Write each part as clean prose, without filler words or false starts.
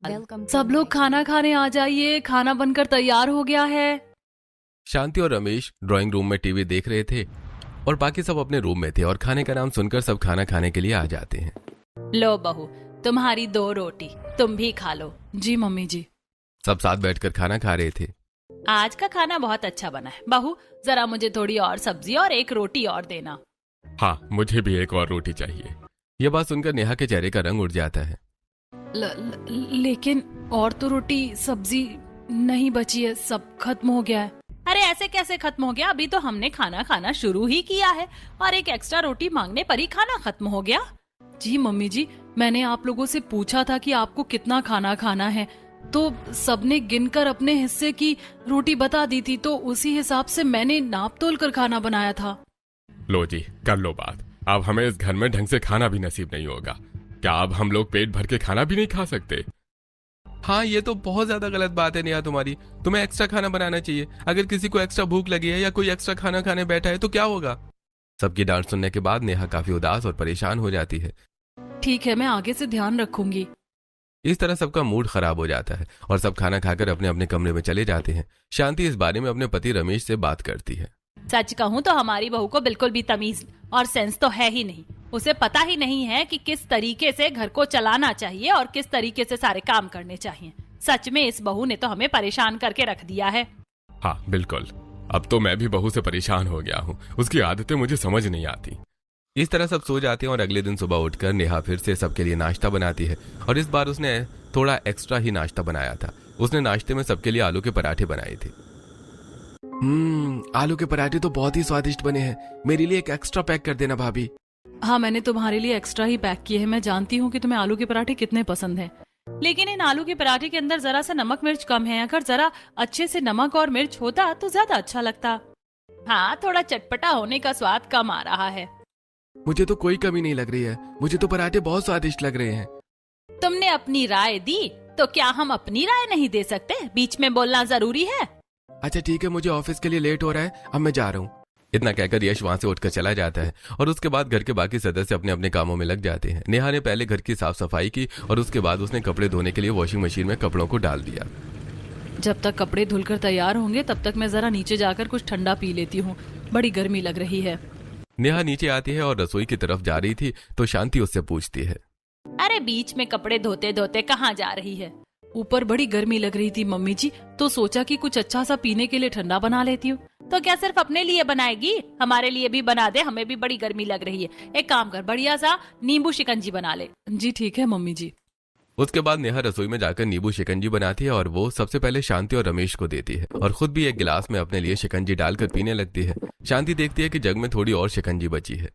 सब लोग खाना खाने आ जाइए, खाना बनकर तैयार हो गया है। शांति और रमेश ड्राइंग रूम में टीवी देख रहे थे और बाकी सब अपने रूम में थे और खाने का नाम सुनकर सब खाना खाने के लिए आ जाते हैं। लो बहू, तुम्हारी 2 रोटी, तुम भी खा लो। जी मम्मी जी। सब साथ बैठकर खाना खा रहे थे। आज का खाना बहुत अच्छा बना है। बहू, जरा मुझे थोड़ी और सब्जी और 1 रोटी और देना। हाँ, मुझे भी एक और रोटी चाहिए। यह बात सुनकर नेहा के चेहरे का रंग उड़ जाता है। लेकिन और तो रोटी सब्जी नहीं बची है, सब खत्म हो गया है। अरे ऐसे कैसे खत्म हो गया? अभी तो हमने खाना खाना शुरू ही किया है और 1 एक्स्ट्रा रोटी मांगने पर ही खाना खत्म हो गया। जी मम्मी जी, मैंने आप लोगों से पूछा था कि आपको कितना खाना खाना है, तो सबने गिनकर अपने हिस्से की रोटी बता दी थी, तो उसी हिसाब से मैंने नाप तोल कर खाना बनाया था। लो जी, कर लो बात। अब हमें इस घर में ढंग से खाना भी नसीब नहीं होगा। क्या अब हम लोग पेट भर के खाना भी नहीं खा सकते? हाँ, ये तो बहुत ज्यादा गलत बात है नेहा तुम्हारी। तुम्हें एक्स्ट्रा खाना बनाना चाहिए। अगर किसी को एक्स्ट्रा भूख लगी है या कोई एक्स्ट्रा खाना खाने बैठा है तो क्या होगा? सबकी डांट सुनने के बाद नेहा काफी उदास और परेशान हो जाती है। ठीक है, मैं आगे से ध्यान रखूंगी। इस तरह सबका मूड खराब हो जाता है और सब खाना खाकर अपने अपने कमरे में चले जाते हैं। शांति इस बारे में अपने पति रमेश से बात करती है। सच कहूँ तो हमारी बहू को बिल्कुल भी तमीज और सेंस तो है ही नहीं। उसे पता ही नहीं है कि किस तरीके से घर को चलाना चाहिए और किस तरीके से सारे काम करने चाहिए। सच में इस बहू ने तो हमें परेशान करके रख दिया है। हाँ बिल्कुल, अब तो मैं भी बहू से परेशान हो गया हूँ। उसकी आदतें मुझे समझ नहीं आती। इस तरह सब सो जाते हैं और अगले दिन सुबह उठकर नेहा फिर से सबके लिए नाश्ता बनाती है और इस बार उसने थोड़ा एक्स्ट्रा ही नाश्ता बनाया था। उसने नाश्ते में सबके लिए आलू के पराठे बनाए थे। आलू के पराठे तो बहुत ही स्वादिष्ट बने हैं। मेरे लिए एक एक्स्ट्रा पैक कर देना भाभी। हाँ, मैंने तुम्हारे लिए एक्स्ट्रा ही पैक किए हैं। मैं जानती हूँ कि तुम्हें आलू के पराठे कितने पसंद हैं, लेकिन इन आलू के पराठे के अंदर जरा सा नमक मिर्च कम है। अगर जरा अच्छे से नमक और मिर्च होता तो ज्यादा अच्छा लगता। हाँ, थोड़ा चटपटा होने का स्वाद कम आ रहा है। मुझे तो कोई कमी नहीं लग रही है। मुझे तो पराठे बहुत स्वादिष्ट लग रहे हैं। तुमने अपनी राय दी तो क्या हम अपनी राय नहीं दे सकते? बीच में बोलना जरूरी है। अच्छा ठीक है, मुझे ऑफिस के लिए लेट हो रहा है, अब मैं जा रहा हूँ। इतना कहकर यश वहां से उठकर चला जाता है और उसके बाद घर के बाकी सदस्य अपने अपने कामों में लग जाते हैं। नेहा ने पहले घर की साफ सफाई की और उसके बाद उसने कपड़े धोने के लिए वॉशिंग मशीन में कपड़ों को डाल दिया। जब तक कपड़े धुलकर तैयार होंगे तब तक मैं जरा नीचे जाकर कुछ ठंडा पी लेती हूँ, बड़ी गर्मी लग रही है। नेहा नीचे आती है और रसोई की तरफ जा रही थी तो शांति उससे पूछती है, अरे बीच में कपड़े धोते धोते कहाँ जा रही है? ऊपर बड़ी गर्मी लग रही थी मम्मी जी, तो सोचा कि कुछ अच्छा सा पीने के लिए ठंडा बना लेती हूँ। तो क्या सिर्फ अपने लिए बनाएगी? हमारे लिए भी बना दे, हमें भी बड़ी गर्मी लग रही है। एक काम कर, बढ़िया सा नींबू शिकंजी बना ले। जी ठीक है मम्मी जी। उसके बाद नेहा रसोई में जाकर नींबू शिकंजी बनाती है और वो सबसे पहले शांति और रमेश को देती है और खुद भी एक गिलास में अपने लिए शिकंजी डालकर पीने लगती है। शांति देखती है कि जग में थोड़ी और शिकंजी बची है।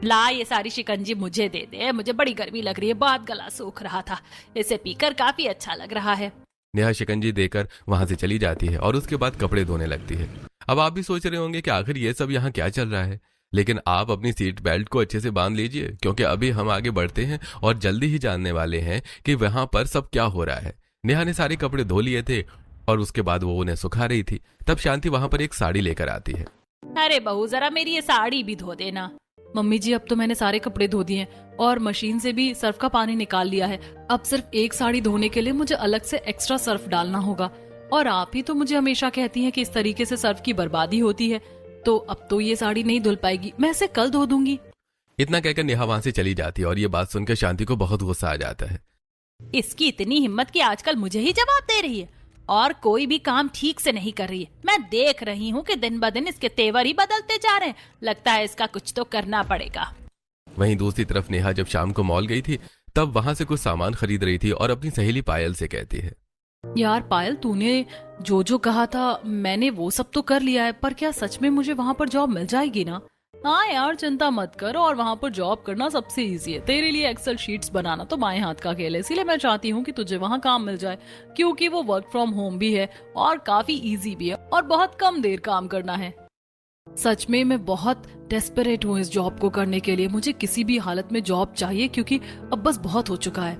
ला, ये सारी शिकंजी मुझे दे दे, मुझे बड़ी गर्मी लग रही है, बहुत गला सूख रहा था, इसे पीकर काफी अच्छा लग रहा है। नेहा शिकंजी देकर वहां से चली जाती है और उसके बाद कपड़े धोने लगती है। अब आप भी सोच रहे होंगे कि आखिर ये सब यहाँ क्या चल रहा है, लेकिन आप अपनी सीट बेल्ट को अच्छे से बांध लीजिए क्योंकि अभी हम आगे बढ़ते हैं और जल्दी ही जानने वाले हैं कि वहां पर सब क्या हो रहा है। नेहा ने सारे कपड़े धो लिए थे और उसके बाद वो उन्हें सुखा रही थी। तब शांति वहां पर एक साड़ी लेकर आती है। अरे बहू, जरा मेरी ये साड़ी भी धो देना। मम्मी जी, अब तो मैंने सारे कपड़े धो दिए हैं और मशीन से भी सर्फ का पानी निकाल लिया है। अब सिर्फ एक साड़ी धोने के लिए मुझे अलग से एक्स्ट्रा सर्फ डालना होगा। और आप ही तो मुझे हमेशा कहती हैं कि इस तरीके से सर्फ की बर्बादी होती है, तो अब तो ये साड़ी नहीं धुल पाएगी, मैं इसे कल धो दूंगी। इतना कहकर नेहा वहां से चली जाती है और ये बात सुनकर शांति को बहुत गुस्सा आ जाता है। इसकी इतनी हिम्मत कि आजकल मुझे ही जवाब दे रही है और कोई भी काम ठीक से नहीं कर रही है। मैं देख रही हूँ कि दिन ब दिन इसके तेवर ही बदलते जा रहे हैं। लगता है इसका कुछ तो करना पड़ेगा। वहीं दूसरी तरफ नेहा जब शाम को मॉल गई थी तब वहां से कुछ सामान खरीद रही थी और अपनी सहेली पायल से कहती है, यार पायल, तूने जो जो कहा था मैंने वो सब तो कर लिया है, पर क्या सच में मुझे वहाँ पर जॉब मिल जाएगी ना? हाँ यार, चिंता मत कर, और वहाँ पर जॉब करना सबसे इजी है। तेरे लिए एक्सेल शीट्स बनाना तो बाएं हाथ का खेल है, इसीलिए मैं चाहती हूँ कि तुझे वहाँ काम मिल जाए, क्योंकि वो वर्क फ्रॉम होम भी है और काफी इजी भी है और बहुत कम देर काम करना है। सच में मैं बहुत डेस्परेट हूँ इस जॉब को करने के लिए। मुझे किसी भी हालत में जॉब चाहिए क्योंकि अब बस बहुत हो चुका है।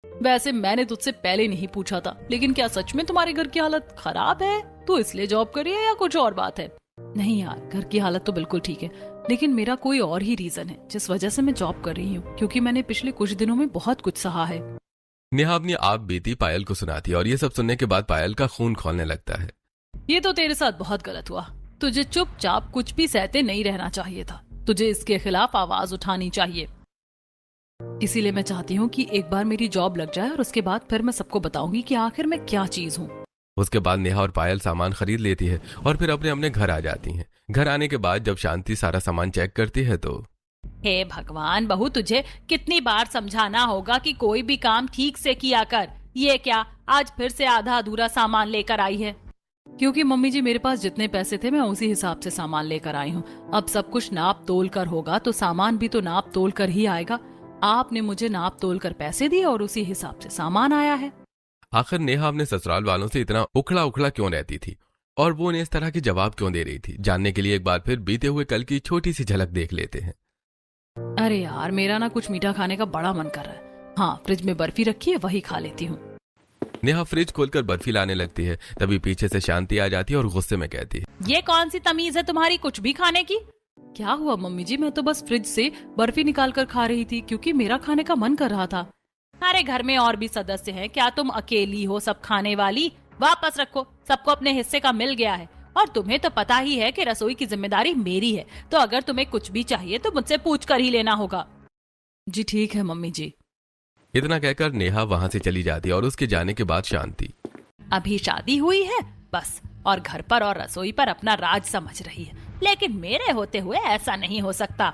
वैसे मैंने तुझसे पहले नहीं पूछा था, लेकिन क्या सच में तुम्हारे घर की हालत खराब है? तो इसलिए जॉब कर रही है या कुछ और बात है? नहीं यार, घर की हालत तो बिल्कुल ठीक है, लेकिन मेरा कोई और ही रीजन है जिस वजह से मैं जॉब कर रही हूँ, क्योंकि मैंने पिछले कुछ दिनों में बहुत कुछ सहा है। नेहा अपनी आप बीती पायल को सुनाती है और ये सब सुनने के बाद पायल का खून खौलने लगता है। ये तो तेरे साथ बहुत गलत हुआ। तुझे चुपचाप कुछ भी सहते नहीं रहना चाहिए था। तुझे इसके खिलाफ आवाज उठानी चाहिए। इसीलिए मैं चाहती हूँ कि एक बार मेरी जॉब लग जाए और उसके बाद फिर मैं सबको बताऊंगी कि आखिर मैं क्या चीज हूँ। उसके बाद नेहा और पायल सामान खरीद लेती है और फिर अपने अपने घर आ जाती हैं। घर आने के बाद जब शांति सारा सामान चेक करती है तो हे भगवान, बहू तुझे कितनी बार समझाना होगा कि कोई भी काम ठीक से किया कर। ये क्या आज फिर से आधा अधूरा सामान लेकर आई है? क्योंकि मम्मी जी मेरे पास जितने पैसे थे मैं उसी हिसाब से सामान लेकर आई हूँ। अब सब कुछ नाप तोल कर होगा तो सामान भी तो नाप तोल कर ही आएगा। आपने मुझे नाप तोल कर पैसे दिए और उसी हिसाब से सामान आया है। आखिर नेहा अपने ससुराल वालों से इतना उखड़ा उखड़ा क्यों रहती थी और वो उन्हें इस तरह के जवाब क्यों दे रही थी, जानने के लिए एक बार फिर बीते हुए कल की छोटी सी झलक देख लेते हैं। अरे यार, मेरा ना कुछ मीठा खाने का बड़ा मन कर रहा है। हाँ, फ्रिज में बर्फी रखी है, वही खा लेती हूँ। नेहा फ्रिज खोलकर बर्फी लाने लगती है। तभी पीछे से शांति आ जाती है और गुस्से में कहती है, ये कौन सी तमीज है तुम्हारी कुछ भी खाने की? क्या हुआ मम्मी जी, मैं तो बस फ्रिज से बर्फी निकाल कर खा रही थी क्योंकि मेरा खाने का मन कर रहा था। अरे घर में और भी सदस्य हैं, क्या तुम अकेली हो सब खाने वाली? वापस रखो, सबको अपने हिस्से का मिल गया है। और तुम्हें तो पता ही है कि रसोई की जिम्मेदारी मेरी है, तो अगर तुम्हें कुछ भी चाहिए तो मुझसे पूछ कर ही लेना होगा। जी ठीक है मम्मी जी। इतना कहकर नेहा वहां से चली जाती है और उसके जाने के बाद शांति अभी शादी हुई है बस, और घर पर और रसोई पर अपना राज समझ रही है, लेकिन मेरे होते हुए ऐसा नहीं हो सकता।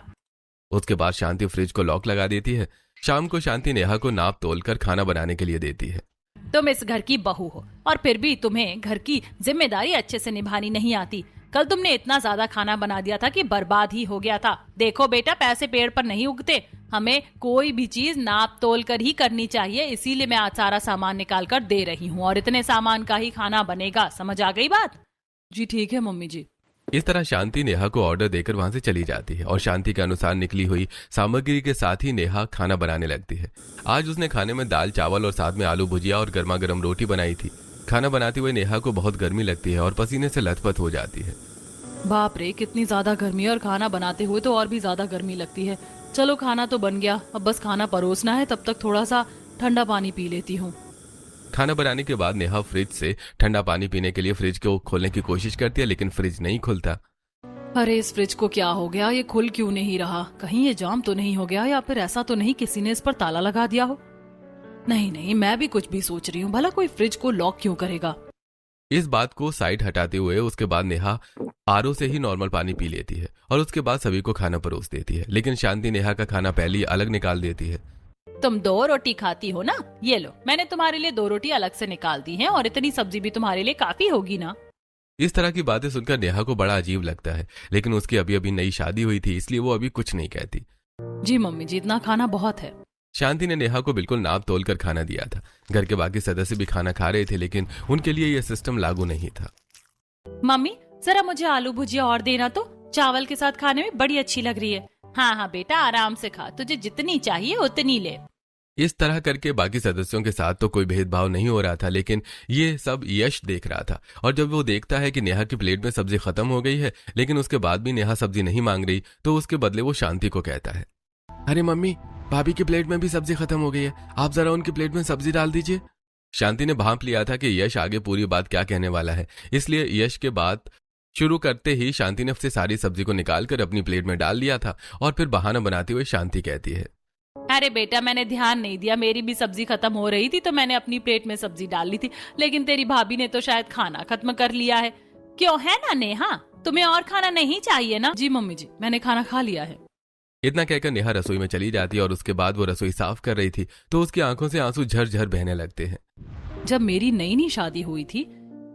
उसके बाद शांति फ्रिज को लॉक लगा देती है। शाम को शांति नेहा को नाप तोल कर खाना बनाने के लिए देती है। तुम इस घर की बहू हो और फिर भी तुम्हें घर की जिम्मेदारी अच्छे से निभानी नहीं आती। कल तुमने इतना ज्यादा खाना बना दिया था कि बर्बाद ही हो गया था। देखो बेटा, पैसे पेड़ पर नहीं उगते, हमें कोई भी चीज नाप तोल कर ही करनी चाहिए। इसीलिए मैं आज सारा सामान निकाल कर दे रही हूँ और इतने सामान का ही खाना बनेगा। समझ आ गई बात? जी ठीक है मम्मी जी। इस तरह शांति नेहा को ऑर्डर देकर वहां से चली जाती है और शांति के अनुसार निकली हुई सामग्री के साथ ही नेहा खाना बनाने लगती है। आज उसने खाने में दाल चावल और साथ में आलू भुजिया और गर्मा गर्म रोटी बनाई थी। खाना बनाते हुए नेहा को बहुत गर्मी लगती है और पसीने से लथपथ हो जाती है। बाप रे, कितनी ज्यादा गर्मी है और खाना बनाते हुए तो और भी ज्यादा गर्मी लगती है। चलो खाना तो बन गया, अब बस खाना परोसना है, तब तक थोड़ा सा ठंडा पानी पी लेती हूँ। खाना बनाने के बाद नेहा फ्रिज से ठंडा पानी पीने के लिए फ्रिज को खोलने की कोशिश करती है, लेकिन फ्रिज नहीं खुलता। अरे इस फ्रिज को क्या हो गया, ये खुल क्यों नहीं रहा? कहीं ये जाम तो नहीं हो गया, या फिर ऐसा तो नहीं किसी ने इस पर ताला लगा दिया हो? नहीं नहीं, मैं भी कुछ भी सोच रही हूँ, भला कोई फ्रिज को लॉक क्यों करेगा? इस बात को साइड हटाते हुए उसके बाद नेहा आरओ से ही नॉर्मल पानी पी लेती है और उसके बाद सभी को खाना परोस देती है। लेकिन शांति नेहा का खाना पहले ही अलग निकाल देती है। तुम 2 रोटी खाती हो ना, ये लो, मैंने तुम्हारे लिए 2 रोटी अलग से निकाल दी हैं और इतनी सब्जी भी तुम्हारे लिए काफी होगी ना। इस तरह की बातें सुनकर नेहा को बड़ा अजीब लगता है, लेकिन उसकी अभी अभी नई शादी हुई थी, इसलिए वो अभी कुछ नहीं कहती। जी मम्मी जी, इतना खाना बहुत है। शांति ने नेहा को बिल्कुल नाप तोल कर खाना दिया था। घर के बाकी सदस्य भी खाना खा रहे थे, लेकिन उनके लिए यह सिस्टम लागू नहीं था। मम्मी जरा मुझे आलू भुजिया और देना, तो चावल के साथ खाने में बड़ी अच्छी लग रही है। हाँ हाँ बेटा, आराम से खा, तुझे जितनी चाहिए उतनी ले। इस तरह करके बाकी सदस्यों के साथ तो कोई भेदभाव नहीं हो रहा था, लेकिन ये सब यश देख रहा था। और जब वो देखता है कि नेहा की प्लेट में सब्जी खत्म हो गई है, लेकिन उसके बाद भी नेहा सब्जी नहीं मांग रही, तो उसके बदले वो शांति को कहता है, अरे मम्मी, भाभी की प्लेट में भी सब्जी खत्म हो गई है, आप जरा उनकी प्लेट में सब्जी डाल दीजिए। शांति ने भांप लिया था कि यश आगे पूरी बात क्या कहने वाला है, इसलिए यश के बात शुरू करते ही शांति ने से सारी सब्जी को निकालकर अपनी प्लेट में डाल लिया था। और फिर बहाना बनाते हुए शांति कहती है, अरे बेटा, मैंने ध्यान नहीं दिया, मेरी भी सब्जी खत्म हो रही थी तो मैंने अपनी प्लेट में सब्जी डाल ली थी, लेकिन तेरी भाभी ने तो शायद खाना खत्म कर लिया है। क्यों है ना नेहा, तुम्हें और खाना नहीं चाहिए ना? जी मम्मी जी, मैंने खाना खा लिया है। इतना कहकर नेहा रसोई में चली जाती है और उसके बाद वो रसोई साफ कर रही थी तो उसकी आंखों से आंसू झरझर बहने लगते हैं। जब मेरी नई नई शादी हुई थी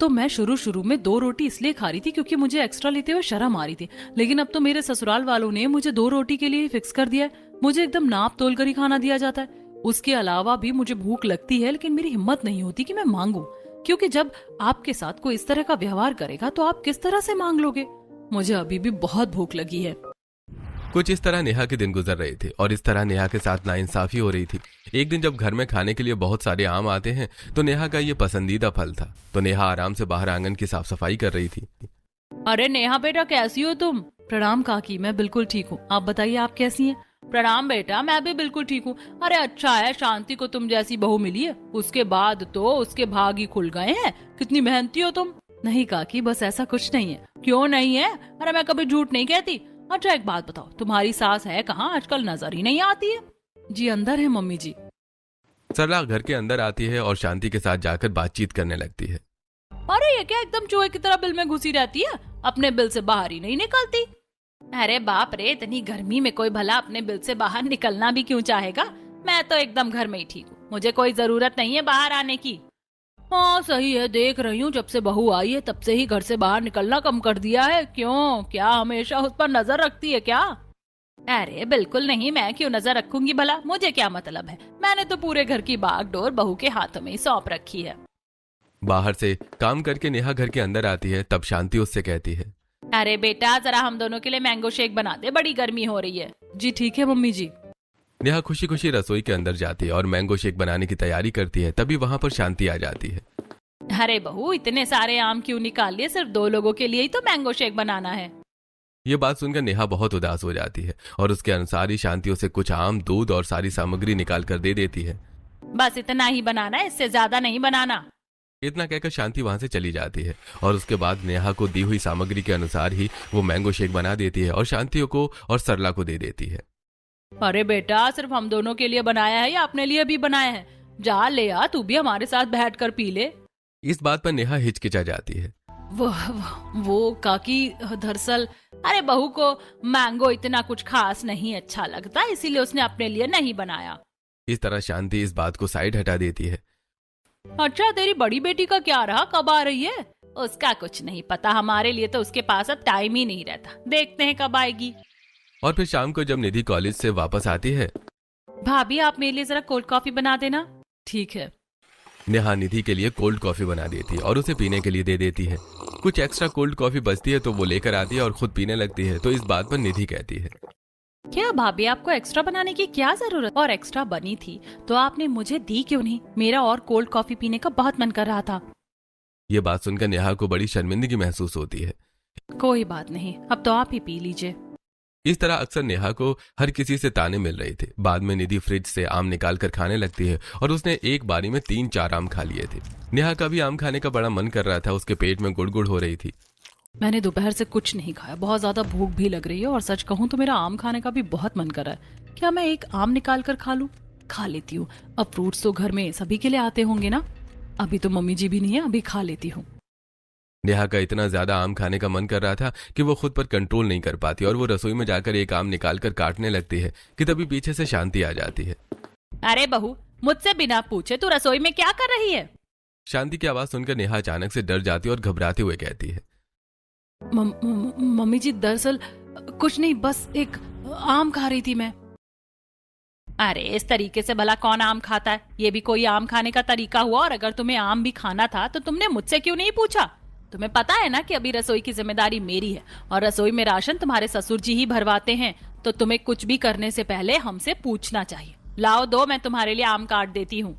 तो मैं शुरू में 2 रोटी इसलिए खा रही थी क्योंकि मुझे एक्स्ट्रा लेते हुए शर्म आ रही थी, लेकिन अब तो मेरे ससुराल वालों ने मुझे 2 रोटी के लिए ही फिक्स कर दिया है। मुझे एकदम नाप तोल कर ही खाना दिया जाता है। उसके अलावा भी मुझे भूख लगती है, लेकिन मेरी हिम्मत नहीं होती कि मैं मांगू, क्योंकि जब आपके साथ कोई इस तरह का व्यवहार करेगा तो आप किस तरह से मांग लोगे? मुझे अभी भी बहुत भूख लगी है। कुछ इस तरह नेहा के दिन गुजर रहे थे और इस तरह नेहा के साथ नाइंसाफी हो रही थी। एक दिन जब घर में खाने के लिए बहुत सारे आम आते हैं तो नेहा का ये पसंदीदा फल था, तो नेहा आराम से बाहर आंगन की साफ सफाई कर रही थी। अरे नेहा बेटा, कैसी हो तुम? प्रणाम काकी, मैं बिल्कुल ठीक हूँ, आप बताइए आप कैसी हैं? प्रणाम बेटा, मैं भी बिल्कुल ठीक हूँ। अरे अच्छा है शांति को तुम जैसी बहू मिली है, उसके बाद तो उसके भाग ही खुल गए हैं। कितनी मेहनती हो तुम। नहीं काकी, बस ऐसा कुछ नहीं है। क्यों नहीं है? अरे मैं कभी झूठ नहीं कहती। अच्छा एक बात बताओ, तुम्हारी सास है कहाँ? आजकल नजर ही नहीं आती है। जी अंदर है मम्मी जी। सरला घर के अंदर आती है और शांति के साथ जाकर बातचीत करने लगती है। अरे ये क्या एकदम चूहे की तरह बिल में घुसी रहती है, अपने बिल से बाहर ही नहीं निकलती। अरे बाप रे, इतनी गर्मी में कोई भला अपने बिल से बाहर निकलना भी क्यों चाहेगा? मैं तो एकदम घर में ही ठीक हूँ, मुझे कोई जरूरत नहीं है बाहर आने की। हाँ सही है, देख रही हूँ जब से बहू आई है तब से ही घर से बाहर निकलना कम कर दिया है। क्यों, क्या हमेशा उस पर नजर रखती है क्या? अरे बिल्कुल नहीं, मैं क्यों नजर रखूंगी भला, मुझे क्या मतलब है। मैंने तो पूरे घर की बागडोर बहू के हाथों में ही सौंप रखी है। बाहर से काम करके नेहा घर के अंदर आती है, तब शांति उससे कहती है, अरे बेटा जरा हम दोनों के लिए मैंगो शेक बना दे, बड़ी गर्मी हो रही है। जी ठीक है मम्मी जी। नेहा खुशी खुशी रसोई के अंदर जाती है और मैंगो शेक बनाने की तैयारी करती है। तभी वहां पर शांति आ जाती है। अरे बहू, इतने सारे आम क्यों निकाल लिए? सिर्फ 2 लोगों के लिए ही तो मैंगो शेक बनाना है। ये बात सुनकर नेहा बहुत उदास हो जाती है और उसके अनुसार ही शांति उसे कुछ आम, दूध और सारी सामग्री निकाल कर दे देती है। बस इतना ही बनाना है, इससे ज्यादा नहीं बनाना। इतना कहकर शांति वहां से चली जाती है और उसके बाद नेहा को दी हुई सामग्री के अनुसार ही वो मैंगो शेक बना देती है और शांतियों को और सरला को दे देती है। अरे बेटा, सिर्फ हम दोनों के लिए बनाया है या अपने लिए भी बनाया है? जा ले आ, तू भी हमारे साथ बैठ कर पी ले। इस बात पर नेहा हिचकिचा जाती है। वो काकी, दरअसल अरे बहू को मैंगो इतना कुछ खास नहीं अच्छा लगता, इसीलिए उसने अपने लिए नहीं बनाया। इस तरह शांति इस बात को साइड हटा देती है। अच्छा तेरी बड़ी बेटी का क्या रहा, कब आ रही है? उसका कुछ नहीं पता, हमारे लिए तो उसके पास अब टाइम ही नहीं रहता, देखते हैं कब आएगी। और फिर शाम को जब निधि कॉलेज से वापस आती है, भाभी आप मेरे लिए जरा कोल्ड कॉफी बना देना। ठीक है। नेहा निधि के लिए कोल्ड कॉफी बना देती है और उसे पीने के लिए दे देती है। कुछ एक्स्ट्रा कोल्ड कॉफी बचती है तो वो लेकर आती है और खुद पीने लगती है। तो इस बात पर निधि कहती है, क्या भाभी आपको एक्स्ट्रा बनाने की क्या जरूरत? और एक्स्ट्रा बनी थी तो आपने मुझे दी क्यों नहीं? मेरा और कोल्ड कॉफी पीने का बहुत मन कर रहा था। ये बात सुनकर नेहा को बड़ी शर्मिंदगी महसूस होती है। कोई बात नहीं, अब तो आप ही पी लीजिए। इस तरह अक्सर नेहा को हर किसी से ताने मिल रहे थे। बाद में निधि फ्रिज से आम निकाल कर खाने लगती है और उसने एक बारी में 3-4 आम खा लिए थे। नेहा का भी आम खाने का बड़ा मन कर रहा था, उसके पेट में गुड़गुड़ हो रही थी। मैंने दोपहर से कुछ नहीं खाया, बहुत ज्यादा भूख भी लग रही है और सच कहूँ तो मेरा आम खाने का भी बहुत मन कर रहा है। क्या मैं एक आम निकाल कर खा लूं? खा लेती हूँ। अब फ्रूट्स तो घर में सभी के लिए आते होंगे ना। अभी तो मम्मी जी भी नहीं है, अभी खा लेती हूँ। नेहा का इतना ज्यादा आम खाने का मन कर रहा था कि वो खुद पर कंट्रोल नहीं कर पाती और वो रसोई में जाकर एक आम निकाल कर काटने लगती है कि तभी पीछे से शांति आ जाती है। अरे बहू, मुझसे बिना पूछे तू रसोई में क्या कर रही है? शांति की आवाज सुनकर नेहा अचानक से डर जाती है और घबराते हुए कहती है, मम्मी जी दरअसल कुछ नहीं, बस एक आम खा रही थी मैं। अरे इस तरीके से भला कौन आम खाता है? ये भी कोई आम खाने का तरीका हुआ? और अगर तुम्हें आम भी खाना था तो तुमने मुझसे क्यों नहीं पूछा? तुम्हें पता है ना कि अभी रसोई की जिम्मेदारी मेरी है और रसोई में राशन तुम्हारे ससुर जी ही भरवाते हैं, तो तुम्हें कुछ भी करने से पहले हमसे पूछना चाहिए। लाओ दो, मैं तुम्हारे लिए आम काट देती हूँ।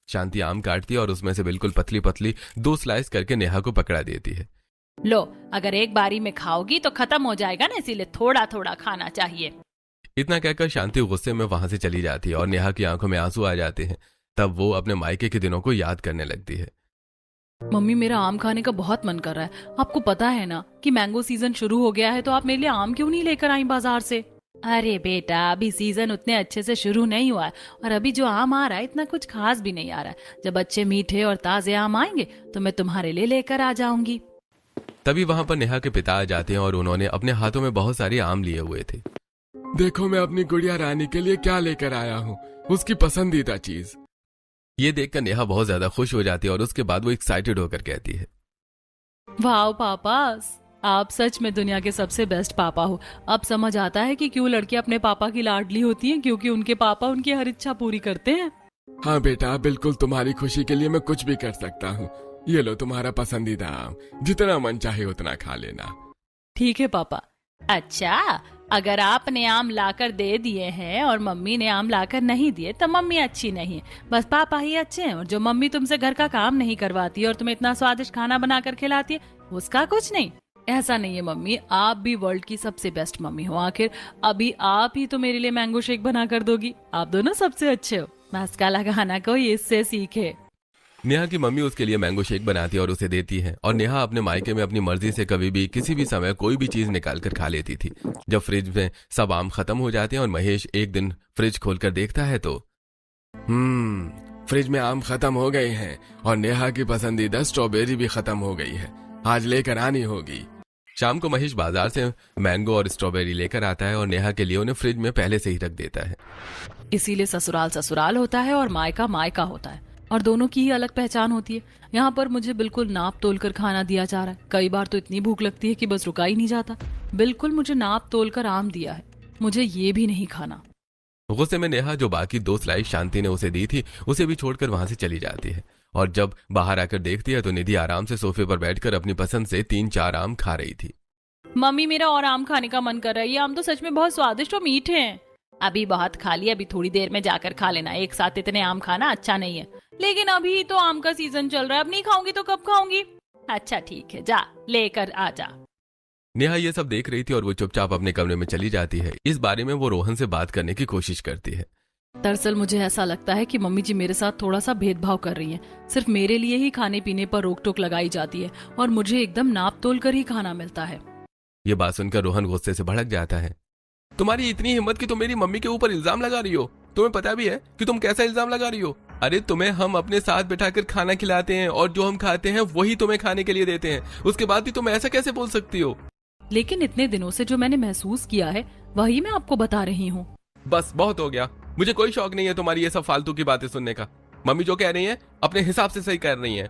शांति आम काटती है और उसमें से बिल्कुल पतली पतली 2 स्लाइस करके नेहा को पकड़ा देती है। लो, अगर एक बारी में खाओगी तो खत्म हो जाएगा ना, इसीलिए थोड़ा थोड़ा खाना चाहिए। इतना कहकर शांति गुस्से में वहां से चली जाती है और नेहा की आंखों में आंसू आ जाते हैं। तब वो अपने मायके के दिनों को याद करने लगती है। मम्मी मेरा आम खाने का बहुत मन कर रहा है। आपको पता है ना कि मैंगो सीजन शुरू हो गया है, तो आप मेरे लिए आम क्यों नहीं लेकर आई बाजार से? अरे बेटा, अभी सीजन उतने अच्छे से शुरू नहीं हुआ है और अभी जो आम आ रहा है इतना कुछ खास भी नहीं आ रहा है। जब अच्छे मीठे और ताजे आम आएंगे तो मैं तुम्हारे लिए लेकर आ जाऊंगी। तभी वहां पर नेहा के पिता आ जाते हैं और उन्होंने अपने हाथों में बहुत सारे आम लिए हुए थे। देखो मैं अपनी गुड़िया रानी के लिए क्या लेकर आया हूँ, उसकी पसंदीदा चीज। ये देखकर नेहा बहुत ज्यादा खुश हो जाती है और उसके बाद वो एक्साइटेड होकर कहती है, वाह पापा, आप सच में दुनिया के सबसे बेस्ट पापा हो। अब समझ आता है कि क्यों लड़कियां अपने पापा की लाडली होती हैं, क्योंकि उनके पापा उनकी हर इच्छा पूरी करते हैं। हाँ बेटा, बिल्कुल तुम्हारी खुशी के लिए मैं कुछ भी कर सकता हूँ। ये लो तुम्हारा पसंदीदा आम, जितना मन चाहे उतना खा लेना। ठीक है पापा। अच्छा, अगर आपने आम लाकर दे दिए हैं और मम्मी ने आम लाकर नहीं दिए तो मम्मी अच्छी नहीं है, बस पापा ही अच्छे हैं। और जो मम्मी तुमसे घर का काम नहीं करवाती और तुम्हें इतना स्वादिष्ट खाना बनाकर खिलाती है उसका कुछ नहीं। ऐसा नहीं है मम्मी, आप भी वर्ल्ड की सबसे बेस्ट मम्मी हो। आखिर अभी आप ही तो मेरे लिए मैंगो शेक बना कर दोगी। आप दोनों सबसे अच्छे हो। मस्का लगाना कोई इससे सीखे। नेहा की मम्मी उसके लिए मैंगो शेक बनाती है और उसे देती है, और नेहा अपने मायके में अपनी मर्जी से कभी भी किसी भी समय कोई भी चीज निकाल कर खा लेती थी। जब फ्रिज में सब आम खत्म हो जाते हैं और महेश एक दिन फ्रिज खोलकर देखता है तो फ्रिज में आम खत्म हो गए हैं और नेहा की पसंदीदा स्ट्रॉबेरी भी खत्म हो गई है। आज लेकर आनी होगी। शाम को महेश बाजार से मैंगो और स्ट्रॉबेरी लेकर आता है और नेहा के लिए उन्हें फ्रिज में पहले से ही रख देता है। इसीलिए ससुराल ससुराल होता है और मायका मायका होता है, और दोनों की ही अलग पहचान होती है। यहाँ पर मुझे बिल्कुल नाप तोल कर खाना दिया जा रहा है। कई बार तो इतनी भूख लगती है कि बस रुका ही नहीं जाता। बिल्कुल मुझे नाप तोल कर आम दिया है, मुझे ये भी नहीं खाना। गुस्से में नेहा जो बाकी 2 स्लाइस शांति ने उसे दी थी उसे भी छोड़कर वहां से चली जाती है, और जब बाहर आकर देखती है तो निधि आराम से सोफे पर बैठकर अपनी पसंद से 3-4 आम खा रही थी। मम्मी मेरा और आम खाने का मन कर रहा है। ये आम तो सच में बहुत स्वादिष्ट और मीठे हैं। अभी बहुत खा लिया, अभी थोड़ी देर में जाकर खा लेना। एक साथ इतने आम खाना अच्छा नहीं है। लेकिन अभी तो आम का सीजन चल रहा है, अब नहीं खाऊंगी तो कब खाऊंगी? अच्छा ठीक है, जा लेकर आ जा। नेहा ये सब देख रही थी और वो चुपचाप अपने कमरे में चली जाती है। इस बारे में वो रोहन से बात करने की कोशिश करती है। दरअसल मुझे ऐसा लगता है कि मम्मी जी मेरे साथ थोड़ा सा भेदभाव कर रही हैं। सिर्फ मेरे लिए ही खाने पीने पर रोक टोक लगाई जाती है और मुझे एकदम नाप तोल कर ही खाना मिलता है। ये बात सुनकर रोहन गुस्से से भड़क जाता है। तुम्हारी इतनी हिम्मत कि तुम मेरी मम्मी के ऊपर इल्जाम लगा रही हो? तुम्हें पता भी है कि तुम कैसा इल्जाम लगा रही हो? अरे तुम्हें हम अपने साथ बिठाकर खाना खिलाते हैं और जो हम खाते हैं वही तुम्हें खाने के लिए देते हैं, उसके बाद भी तुम ऐसा कैसे बोल सकती हो? लेकिन इतने दिनों से जो मैंने महसूस किया है वही मैं आपको बता रही हूँ। बस बहुत हो गया, मुझे कोई शौक नहीं है तुम्हारी ये सब फालतू की बातें सुनने का। मम्मी जो कह रही है अपने हिसाब से सही कर रही है।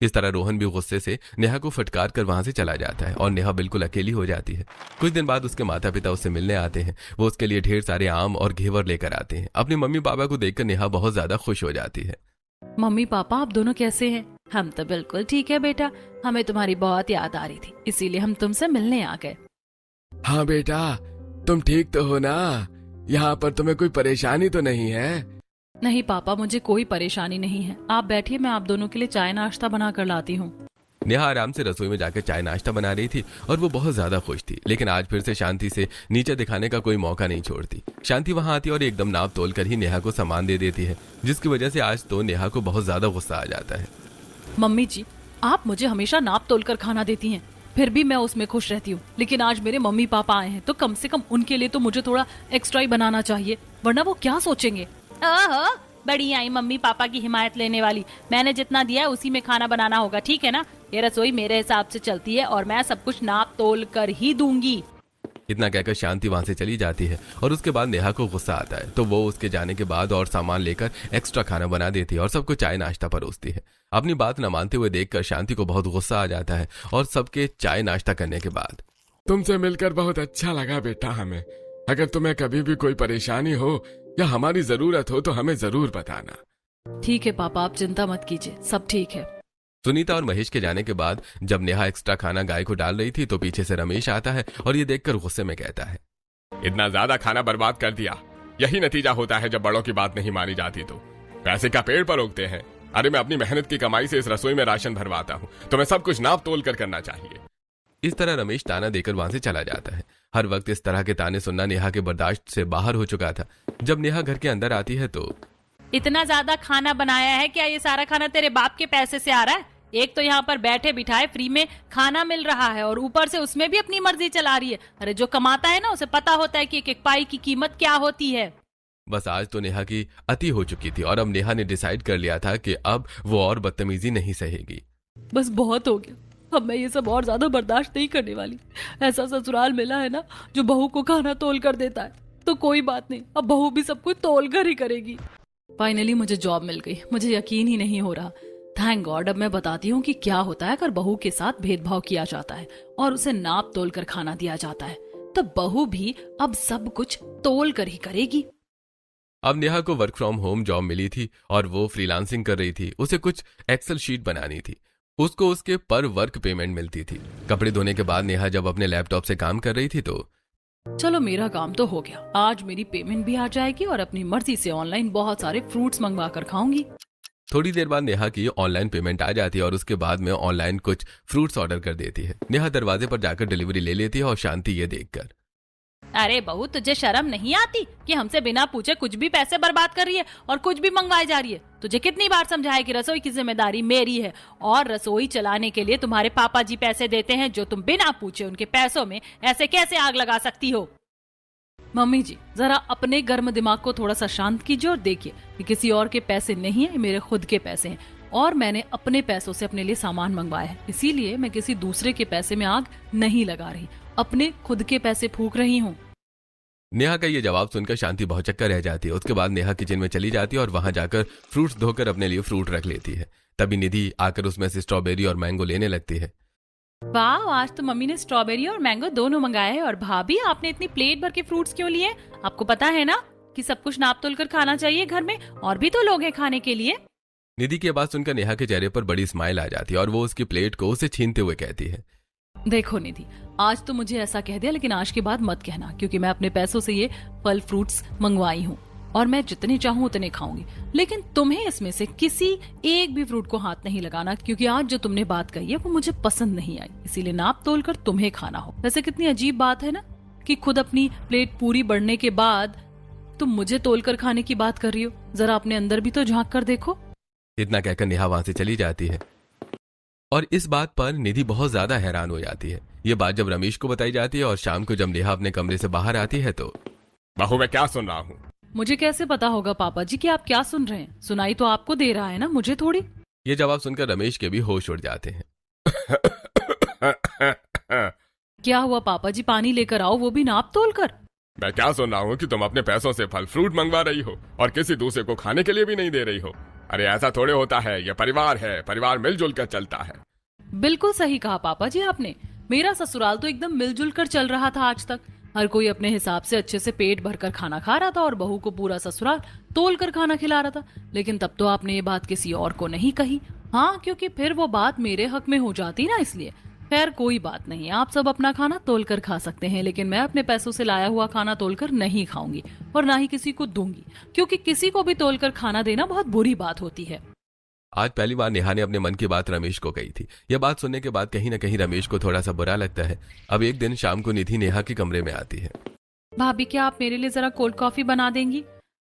इस तरह रोहन भी गुस्से से नेहा को फटकार कर वहां से चला जाता है और नेहा बिल्कुल अकेली हो जाती है। कुछ दिन बाद उसके माता पिता उससे मिलने आते हैं। वो उसके लिए ढेर सारे आम और घेवर लेकर आते हैं। अपनी मम्मी पापा को देखकर नेहा बहुत ज्यादा खुश हो जाती है। मम्मी पापा आप दोनों कैसे हैं? हम तो बिल्कुल ठीक है बेटा, हमें तुम्हारी बहुत याद आ रही थी, इसीलिए हम तुमसे मिलने आ गए। हाँ बेटा, तुम ठीक तो हो ना? यहाँ पर तुम्हें कोई परेशानी तो नहीं है? नहीं पापा, मुझे कोई परेशानी नहीं है। आप बैठिए, मैं आप दोनों के लिए चाय नाश्ता बना कर लाती हूँ। नेहा आराम से रसोई में जाकर चाय नाश्ता बना रही थी और वो बहुत ज्यादा खुश थी। लेकिन आज फिर से शांति से नीचे दिखाने का कोई मौका नहीं छोड़ती। शांति वहां आती और एकदम नाप तोल कर ही नेहा को सामान दे देती है, जिसकी वजह से आज तो नेहा को बहुत ज्यादा गुस्सा आ जाता है। मम्मी जी, आप मुझे हमेशा नाप तोल कर खाना देती हैं, फिर भी मैं उसमें खुश रहती हूँ। लेकिन आज मेरे मम्मी पापा आए हैं तो कम से कम उनके लिए तो मुझे थोड़ा एक्स्ट्रा ही बनाना चाहिए, वरना वो क्या सोचेंगे? ओहो, बड़ी आई मम्मी पापा की हिमायत लेने वाली। मैंने जितना दिया है उसी में खाना बनाना होगा, ठीक है ना? ये रसोई मेरे हिसाब से चलती है और मैं सब कुछ नाप तोल कर ही दूंगी। इतना कहकर शांति वहां से चली जाती है और उसके बाद नेहा को गुस्सा आता है, तो वो उसके जाने के बाद और सामान लेकर एक्स्ट्रा खाना बना देती है और सबको चाय नाश्ता परोसती है। अपनी बात न मानते हुए देखकर शांति को बहुत गुस्सा आ जाता है और सबके चाय नाश्ता करने के बाद, तुमसे मिलकर बहुत अच्छा लगा बेटा हमें। अगर तुम्हें कभी भी कोई परेशानी हो या हमारी जरूरत हो तो हमें जरूर बताना। ठीक है पापा, आप चिंता मत कीजिए, सब ठीक है। सुनीता और महेश के जाने के बाद जब नेहा एक्स्ट्रा खाना गाय को डाल रही थी तो पीछे से रमेश आता है और ये देखकर गुस्से में कहता है, इतना ज्यादा खाना बर्बाद कर दिया। यही नतीजा होता है जब बड़ों की बात नहीं मानी जाती तो। पैसे का पेड़ पर उगते हैं। अरे मैं अपनी मेहनत की कमाई से इस रसोई में राशन भरवाता हूँ, तो मैं सब कुछ नाप तोल कर करना चाहिए। इस तरह रमेश ताना देकर वहां से चला जाता है। हर वक्त इस तरह के ताने सुनना नेहा के बर्दाश्त से बाहर हो चुका था। जब नेहा घर के अंदर आती है तो, इतना ज्यादा खाना बनाया है, क्या ये सारा खाना तेरे बाप के पैसे से आ रहा है? एक तो यहाँ पर बैठे बिठाए फ्री में खाना मिल रहा है और ऊपर से उसमें भी अपनी मर्जी चला रही है। अरे जो कमाता है ना उसे पता होता है कि एक एक पाई की कीमत क्या होती है। बस आज तो नेहा की अति हो चुकी थी और अब नेहा ने डिसाइड कर लिया था कि अब वो और बदतमीजी नहीं सहेगी। बस बहुत हो गया, अब मैं ये सब और ज्यादा बर्दाश्त नहीं करने वाली। ऐसा ससुराल मिला है ना जो बहू को खाना तोल कर देता है, तो कोई बात नहीं, अब बहू भी सब कुछ तोल कर ही करेगी। फाइनली मुझे जॉब मिल गई, मुझे यकीन ही नहीं हो रहा। थैंक गॉड, अब मैं बताती हूँ कि क्या होता है अगर बहू के साथ भेदभाव किया जाता है और उसे नाप तोल कर खाना दिया जाता है, तो बहू भी अब सब कुछ तोल कर ही करेगी। अब नेहा को वर्क फ्रॉम होम जॉब मिली थी और वो फ्रीलांसिंग कर रही थी। उसे कुछ एक्सेल शीट बनानी थी, उसको उसके पर वर्क पेमेंट मिलती थी। कपड़े धोने के बाद नेहा जब अपने लैपटॉप से काम कर रही थी तो, चलो मेरा काम तो हो गया, आज मेरी पेमेंट भी आ जाएगी और अपनी मर्जी से ऑनलाइन बहुत सारे फ्रूट्स मंगवा कर खाऊंगी। थोड़ी देर बाद नेहा की ऑनलाइन पेमेंट आ जाती है और उसके बाद में ऑनलाइन कुछ फ्रूट्स ऑर्डर कर देती है। नेहा दरवाजे पर जाकर डिलीवरी ले लेती है और शांति ये देखकर। अरे बहू, तुझे शर्म नहीं आती कि हमसे बिना पूछे कुछ भी पैसे बर्बाद कर रही है और कुछ भी मंगवाई जा रही है? तुझे कितनी बार समझाया कि रसोई की जिम्मेदारी मेरी है और रसोई चलाने के लिए तुम्हारे पापा जी पैसे देते हैं, जो तुम बिना पूछे उनके पैसों में ऐसे कैसे आग लगा सकती हो? मम्मी जी, जरा अपने गर्म दिमाग को थोड़ा सा शांत कीजिए और देखिए कि किसी और के पैसे नहीं है, मेरे खुद के पैसे हैं और मैंने अपने पैसों से अपने लिए सामान मंगवाया है। इसीलिए मैं किसी दूसरे के पैसे में आग नहीं लगा रही, अपने खुद के पैसे फूंक रही हूँ। नेहा का ये जवाब सुनकर शांति बहुत चक्कर रह जाती है। उसके बाद नेहा किचन में चली जाती है और वहां जाकर फ्रूट्स धोकर अपने लिए फ्रूट रख लेती है। तभी निधि आकर उसमें से स्ट्रॉबेरी और मैंगो लेने लगती है। वाह, आज तो मम्मी ने स्ट्रॉबेरी और मैंगो दोनों मंगाए हैं। और भाभी, आपने इतनी प्लेट भर के फ्रूट्स क्यों लिए? आपको पता है ना कि सब कुछ नाप तोल कर खाना चाहिए, घर में और भी तो लोग हैं खाने के लिए। निधि की बात सुनकर नेहा के चेहरे पर बड़ी स्माइल आ जाती है और वो उसकी प्लेट को उसे छीनते हुए कहती है, देखो निधि, आज तो मुझे ऐसा कह दिया, लेकिन आज के बाद मत कहना, क्योंकि मैं अपने पैसों से ये फल फ्रूट्स मंगवाई हूँ और मैं जितने चाहूँ उतने खाऊंगी। लेकिन तुम्हें इसमें से किसी एक भी फ्रूट को हाथ नहीं लगाना, क्योंकि आज जो तुमने बात कही है वो मुझे पसंद नहीं आई, इसीलिए नाप तोल कर तुम्हें खाना हो। वैसे कितनी अजीब बात है ना कि खुद अपनी प्लेट पूरी बढ़ने के बाद तुम मुझे तोल कर खाने की बात कर रही हो। जरा अपने अंदर भी तो झांक कर देखो। इतना कहकर नेहा वहां से चली जाती है और इस बात पर निधि बहुत ज्यादा हैरान हो जाती है। ये बात जब रमेश को बताई जाती है और शाम को जब नेहा अपने कमरे से बाहर आती है तो बहू, मैं क्या सुन रहा हूँ? मुझे कैसे पता होगा पापा जी कि आप क्या सुन रहे हैं? सुनाई तो आपको दे रहा है ना, मुझे थोड़ी। ये जवाब सुनकर रमेश के भी होश उड़ जाते हैं। क्या हुआ पापा जी? पानी लेकर आओ, वो भी नाप तोल कर। मैं क्या सुन रहा हूँ कि तुम अपने पैसों से फल फ्रूट मंगवा रही हो और किसी दूसरे को खाने के लिए भी नहीं दे रही हो। अरे ऐसा थोड़े होता है, ये परिवार है, परिवार मिलजुल कर चलता है। बिल्कुल सही कहा पापा जी आपने। मेरा ससुराल तो एकदम मिलजुल कर चल रहा था आज तक। हर कोई अपने हिसाब से अच्छे से पेट भरकर खाना खा रहा था और बहू को पूरा ससुराल तोल कर खाना खिला रहा था। लेकिन तब तो आपने ये बात किसी और को नहीं कही। हाँ, क्योंकि फिर वो बात मेरे हक में हो जाती ना, इसलिए। खैर कोई बात नहीं, आप सब अपना खाना तोल कर खा सकते हैं, लेकिन मैं अपने पैसों से लाया हुआ खाना तोल कर नहीं खाऊंगी और ना ही किसी को दूंगी, क्योंकि किसी को भी तोल कर खाना देना बहुत बुरी बात होती है। आज पहली बार नेहा ने अपने मन की बात रमेश को कही थी। यह बात सुनने के बाद कहीं ना कहीं रमेश को थोड़ा सा बुरा लगता है। अब एक दिन शाम को निधि नेहा के कमरे में आती है। भाभी, क्या आप मेरे लिए जरा कोल्ड कॉफी बना देंगी?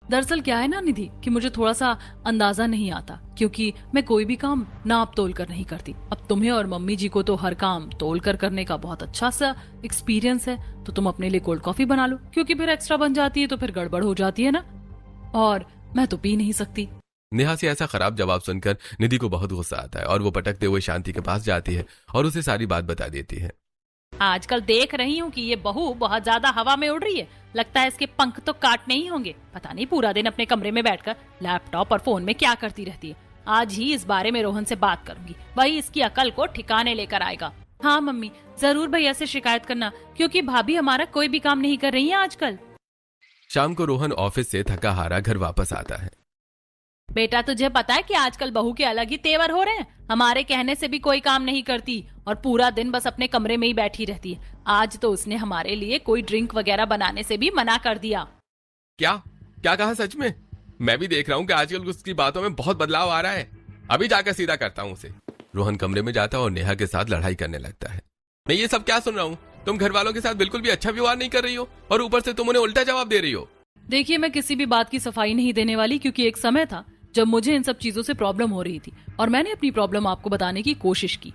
दरअसल क्या है ना निधि कि मुझे थोड़ा सा अंदाजा नहीं आता, क्योंकि मैं कोई भी काम नाप तोल कर नहीं करती। अब तुम्हें और मम्मी जी को तो हर काम तोल कर करने का बहुत अच्छा सा एक्सपीरियंस है, तो तुम अपने लिए कोल्ड कॉफी बना लो, क्योंकि फिर एक्स्ट्रा बन जाती है तो फिर गड़बड़ हो जाती है ना, और मैं तो पी नहीं सकती। नेहा से ऐसा खराब जवाब सुनकर निधि को बहुत गुस्सा आता है और वो पटकते हुए शांति के पास जाती है और उसे सारी बात बता देती है। आजकल देख रही हूँ कि ये बहू बहुत ज्यादा हवा में उड़ रही है। लगता है इसके पंख तो काटने ही होंगे। पता नहीं पूरा दिन अपने कमरे में बैठकर लैपटॉप और फोन में क्या करती रहती है। आज ही इस बारे में रोहन से बात करूंगी, वही इसकी अकल को ठिकाने लेकर आएगा। हाँ मम्मी, जरूर भैया से शिकायत करना, क्योंकि भाभी हमारा कोई भी काम नहीं कर रही है आजकल। शाम को रोहन ऑफिस से थका हारा घर वापस आता है। बेटा, तुझे पता है कि आजकल बहू के अलग ही तेवर हो रहे हैं। हमारे कहने से भी कोई काम नहीं करती और पूरा दिन बस अपने कमरे में ही बैठी रहती है। आज तो उसने हमारे लिए कोई ड्रिंक वगैरह बनाने से भी मना कर दिया। क्या क्या कहा? सच में? मैं भी देख रहा हूँ कि आजकल उसकी बातों में बहुत बदलाव आ रहा है। अभी जाकर सीधा करता हूँ उसे। रोहन कमरे में जाता है और नेहा के साथ लड़ाई करने लगता है। मैं ये सब क्या सुन रहा हूँ? तुम घर वालों के साथ बिल्कुल भी अच्छा व्यवहार नहीं कर रही हो और ऊपर से तुम उन्हें उल्टा जवाब दे रही हो। देखिए, मैं किसी भी बात की सफाई नहीं देने वाली, क्योंकि एक समय था जब मुझे इन सब चीजों से प्रॉब्लम हो रही थी और मैंने अपनी प्रॉब्लम आपको बताने की कोशिश की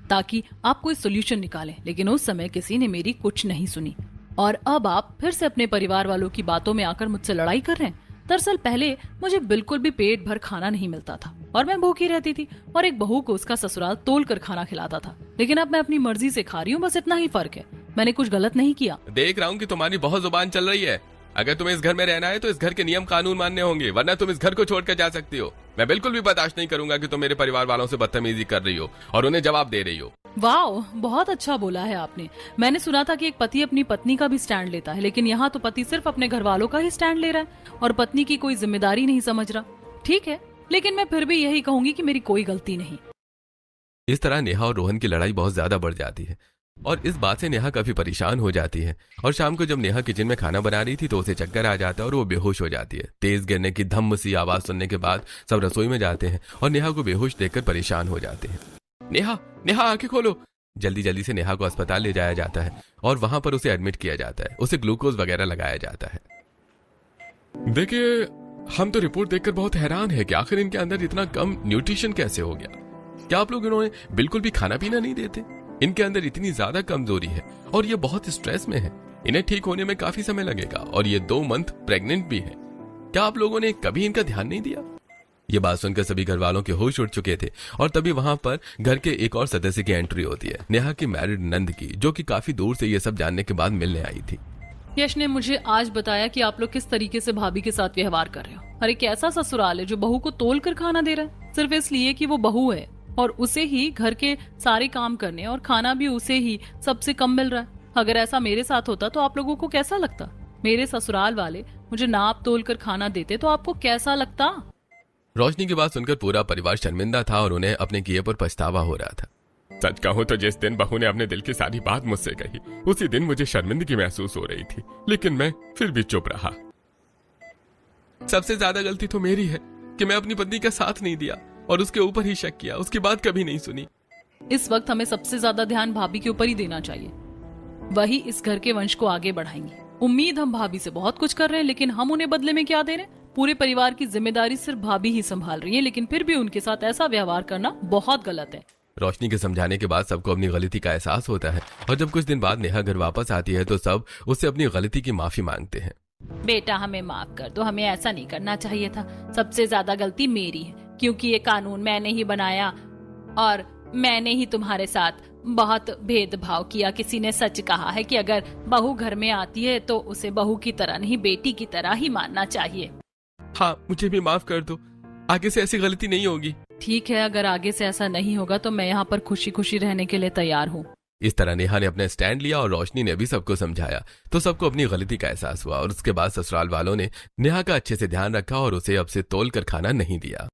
ताकि आप कोई सोल्यूशन निकालें, लेकिन उस समय किसी ने मेरी कुछ नहीं सुनी और अब आप फिर से अपने परिवार वालों की बातों में आकर मुझसे लड़ाई कर रहे हैं। दरअसल पहले मुझे बिल्कुल भी पेट भर खाना नहीं मिलता था और मैं भूखी रहती थी और एक बहू को उसका ससुराल तोल कर खाना खिलाता था, लेकिन अब मैं अपनी मर्जी से खा रही हूँ। बस इतना ही फर्क है, मैंने कुछ गलत नहीं किया। देख रहा हूँ कि तुम्हारी बहुत जुबान चल रही है। अगर तुम्हें इस घर में रहना है तो इस घर के नियम कानून मानने होंगे, वरना तुम इस घर को छोड़कर जा सकती हो। मैं बिल्कुल भी बर्दाश्त नहीं करूंगा कि तुम मेरे परिवार वालों से बदतमीजी कर रही हो और उन्हें जवाब दे रही हो। वाह, बहुत अच्छा बोला है आपने। मैंने सुना था कि एक पति अपनी पत्नी का भी स्टैंड लेता है, लेकिन यहाँ तो पति सिर्फ अपने घर वालों का ही स्टैंड ले रहा है और पत्नी की कोई जिम्मेदारी नहीं समझ रहा। ठीक है, लेकिन मैं फिर भी यही कहूंगी कि मेरी कोई गलती नहीं। इस तरह नेहा और रोहन की लड़ाई बहुत ज्यादा बढ़ जाती है। और इस बात से नेहा काफी परेशान हो जाती है। और शाम को जब नेहा किचन में खाना बना रही थी तो उसे चक्कर आ जाता है और वो बेहोश हो जाती है। तेज गिरने की धम्म सी आवाज सुनने के बाद सब रसोई में जाते हैं और नेहा को बेहोश देखकर परेशान हो जाते हैं। नेहा, नेहा आंखें खोलो। जल्दी जल्दी से नेहा को अस्पताल ले जाया जाता है और वहां पर उसे एडमिट किया जाता है। उसे ग्लूकोज वगैरह लगाया जाता है। देखिए, हम तो रिपोर्ट देखकर बहुत हैरान है कि आखिर इनके अंदर इतना कम न्यूट्रिशन कैसे हो गया। क्या आप लोग इन्होंने बिल्कुल भी खाना पीना नहीं देते? इनके अंदर इतनी ज्यादा कमजोरी है और ये बहुत स्ट्रेस में है। इन्हें ठीक होने में काफी समय लगेगा और ये 2 मंथ प्रेग्नेंट भी है। क्या आप लोगों ने कभी इनका ध्यान नहीं दिया? ये बात सुनकर सभी घर वालों के होश उड़ चुके थे और तभी वहां पर घर के एक और सदस्य की एंट्री होती है, नेहा की मैरिड नंद की, जो कि काफी दूर से ये सब जानने के बाद मिलने आई थी। यश ने मुझे आज बताया कि आप लोग किस तरीके से भाभी के साथ व्यवहार कर रहे हो। अरे कैसा ससुराल है जो बहू को तोल कर खाना दे रहा है सिर्फ इसलिए कि वो बहू है और उसे ही घर के सारे काम करने और खाना भी उसे ही सबसे कम मिल रहा है। अगर ऐसा मेरे साथ होता तो आप लोगों को कैसा लगता? मेरे ससुराल वाले मुझे नाप तोल कर खाना देते तो आपको कैसा लगता? रोशनी की बात सुनकर पूरा परिवार शर्मिंदा था और उन्हें अपने किए पर पछतावा हो रहा था। सच कहूं तो जिस दिन बहू ने अपने दिल की सारी बात मुझसे कही उसी दिन मुझे शर्मिंदगी महसूस हो रही थी, लेकिन मैं फिर भी चुप रहा। सबसे ज्यादा गलती तो मेरी है कि मैं अपनी पत्नी का साथ नहीं दिया और उसके ऊपर ही शक किया, उसकी बात कभी नहीं सुनी। इस वक्त हमें सबसे ज्यादा ध्यान भाभी के ऊपर ही देना चाहिए। वही इस घर के वंश को आगे बढ़ाएंगे। उम्मीद हम भाभी से बहुत कुछ कर रहे हैं, लेकिन हम उन्हें बदले में क्या दे रहे हैं? पूरे परिवार की जिम्मेदारी सिर्फ भाभी ही संभाल रही है, लेकिन फिर भी उनके साथ ऐसा व्यवहार करना बहुत गलत है। रोशनी के समझाने के बाद सबको अपनी गलती का एहसास होता है और जब कुछ दिन बाद नेहा घर वापस आती है तो सब उससे अपनी गलती की माफी मांगते हैं। बेटा हमें माफ कर दो, हमें ऐसा नहीं करना चाहिए था। सबसे ज्यादा गलती मेरी है क्योंकि ये कानून मैंने ही बनाया और मैंने ही तुम्हारे साथ बहुत भेदभाव किया। किसी ने सच कहा है कि अगर बहू घर में आती है तो उसे बहू की तरह नहीं बेटी की तरह ही मानना चाहिए। हाँ, मुझे भी माफ कर दो, आगे से ऐसी गलती नहीं होगी। ठीक है, अगर आगे से ऐसा नहीं होगा तो मैं यहाँ पर खुशी खुशी रहने के लिए तैयार हूँ। इस तरह नेहा ने अपना स्टैंड लिया और रोशनी ने भी सबको समझाया तो सबको अपनी गलती का एहसास हुआ और उसके बाद ससुराल वालों ने नेहा का अच्छे से ध्यान रखा और उसे अब से तोल कर खाना नहीं दिया।